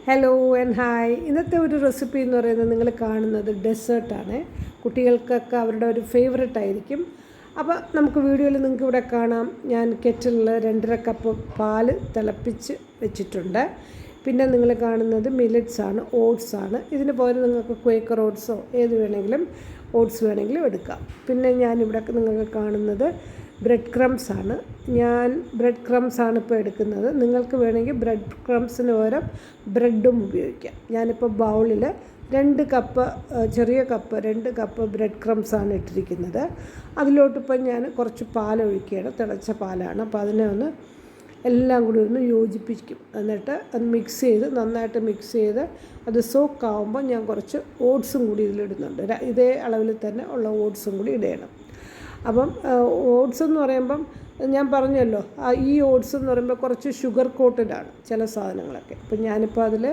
Hello and hi. ഇന്നത്തെ ഒരു recipe എന്ന് പറയുന്നത് നിങ്ങൾ കാണുന്നത് ഡെസേർട്ടാണ്. കുട്ടികൾക്കൊക്കെ അവരുടെ ഒരു ഫേവറേറ്റ് ആയിരിക്കും. അപ്പോൾ നമുക്ക് വീഡിയോയിൽ നിങ്ങൾക്ക് ഇവിടെ കാണാം, ഞാൻ കെറ്റിലിൽ 2.5 കപ്പ് പാൽ തിളപ്പിച്ച് വെച്ചിട്ടുണ്ട്. പിന്നെ നിങ്ങൾ കാണുന്നത് മില്ലറ്റ്സ് ആണ്, ഓട്സ് ആണ്. ഇതിന് പകരം നിങ്ങൾക്ക് ക്വേക്കർ ഓട്സോ ഏത് വേണമെങ്കിലും ഓട്സ് വേണമെങ്കിലും എടുക്കാം. പിന്നെ ഞാനിവിടെ നിങ്ങൾക്ക് കാണുന്നത് ബ്രെഡ് ക്രംസ് ആണ്. ഞാൻ ബ്രെഡ് ക്രംസ് ആണ് ഇപ്പോൾ എടുക്കുന്നത്. നിങ്ങൾക്ക് വേണമെങ്കിൽ ബ്രെഡ് ക്രംസിന് പകരം ബ്രെഡും ഉപയോഗിക്കാം. ഞാനിപ്പോൾ ബൗളിൽ 2 കപ്പ് ചെറിയ കപ്പ് 2 കപ്പ് ബ്രെഡ് ക്രംസ് ആണ് ഇട്ടിരിക്കുന്നത്. അതിലോട്ടിപ്പോൾ ഞാൻ കുറച്ച് പാലൊഴിക്കുകയാണ്, തിളച്ച പാലാണ്. അപ്പോൾ അതിനെ ഒന്ന് എല്ലാം കൂടി ഒന്ന് യോജിപ്പിക്കും. എന്നിട്ട് അത് മിക്സ് ചെയ്ത് നന്നായിട്ട് മിക്സ് ചെയ്ത് അത് സോക്കാവുമ്പോൾ ഞാൻ കുറച്ച് ഓട്സും കൂടി ഇതിലിടുന്നുണ്ട്. ഇതേ അളവിൽ തന്നെ ഉള്ള ഓട്സും കൂടി ഇടണം. അപ്പം ഓട്സ് എന്ന് പറയുമ്പം ഞാൻ പറഞ്ഞല്ലോ, ഈ ഓട്സ് എന്ന് പറയുമ്പോൾ കുറച്ച് ഷുഗർ കോട്ടഡാണ് ചില സാധനങ്ങളൊക്കെ. അപ്പം ഞാനിപ്പോൾ അതിൽ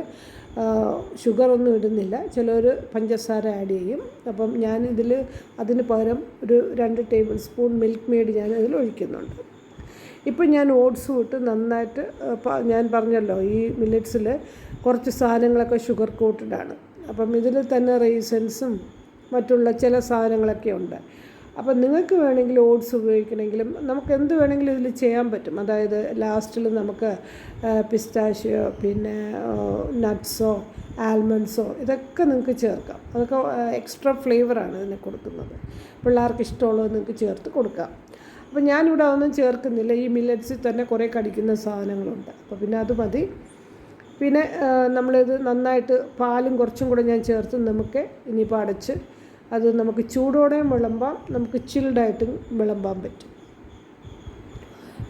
ഷുഗറൊന്നും ഇടുന്നില്ല. ചിലർ പഞ്ചസാര ആഡ് ചെയ്യും. അപ്പം ഞാനിതിൽ അതിന് പകരം ഒരു 2 ടേബിൾ സ്പൂൺ മിൽക്ക് മെയ്ഡ് ഞാൻ ഇതിൽ ഒഴിക്കുന്നുണ്ട്. ഇപ്പം ഞാൻ ഓട്സും ഇട്ട് നന്നായിട്ട്, ഞാൻ പറഞ്ഞല്ലോ ഈ മില്ലറ്റ്സിൽ കുറച്ച് സാധനങ്ങളൊക്കെ ഷുഗർ കോട്ടഡാണ്. അപ്പം ഇതിൽ തന്നെ റൈസൻസും മറ്റുള്ള ചില സാധനങ്ങളൊക്കെ ഉണ്ട്. അപ്പം നിങ്ങൾക്ക് വേണമെങ്കിൽ ഓട്സ് ഉപയോഗിക്കണമെങ്കിലും നമുക്ക് എന്ത് വേണമെങ്കിലും ഇതിൽ ചെയ്യാൻ പറ്റും. അതായത് ലാസ്റ്റിൽ നമുക്ക് പിസ്താഷ്യോ പിന്നെ നട്ട്സോ ആൽമണ്ട്സോ ഇതൊക്കെ നിങ്ങൾക്ക് ചേർക്കാം. അതൊക്കെ എക്സ്ട്രാ ഫ്ലേവറാണ് ഇതിനെ കൊടുക്കുന്നത്. പിള്ളേർക്ക് ഇഷ്ടമുള്ളത് നിങ്ങൾക്ക് ചേർത്ത് കൊടുക്കാം. അപ്പോൾ ഞാനിവിടെ അതൊന്നും ചേർക്കുന്നില്ല. ഈ മില്ലറ്റ്സിൽ തന്നെ കുറേ കടിക്കുന്ന സാധനങ്ങളുണ്ട്. അപ്പോൾ പിന്നെ അത് മതി. പിന്നെ നമ്മളിത് നന്നായിട്ട് പാലും കുറച്ചും കൂടെ ഞാൻ ചേർത്ത് നമുക്ക് ഇനിയിപ്പോൾ അടച്ച് അത് നമുക്ക് ചൂടോടെയും വിളമ്പാം, നമുക്ക് ചിൽഡായിട്ടും വിളമ്പാൻ പറ്റും.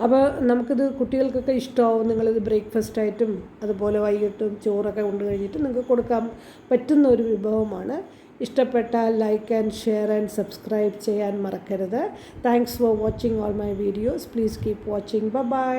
അപ്പോൾ നമുക്കിത് കുട്ടികൾക്കൊക്കെ ഇഷ്ടമാവും. നിങ്ങളിത് ബ്രേക്ക്ഫാസ്റ്റായിട്ടും അതുപോലെ വൈകിട്ടും ചോറൊക്കെ കൊണ്ട് കഴിഞ്ഞിട്ട് നിങ്ങൾക്ക് കൊടുക്കാൻ പറ്റുന്ന ഒരു വിഭവമാണ്. ഇഷ്ടപ്പെട്ടാൽ like and share and subscribe ചെയ്യാൻ മറക്കരുത്. Thanks for watching all my videos. Please keep watching. By.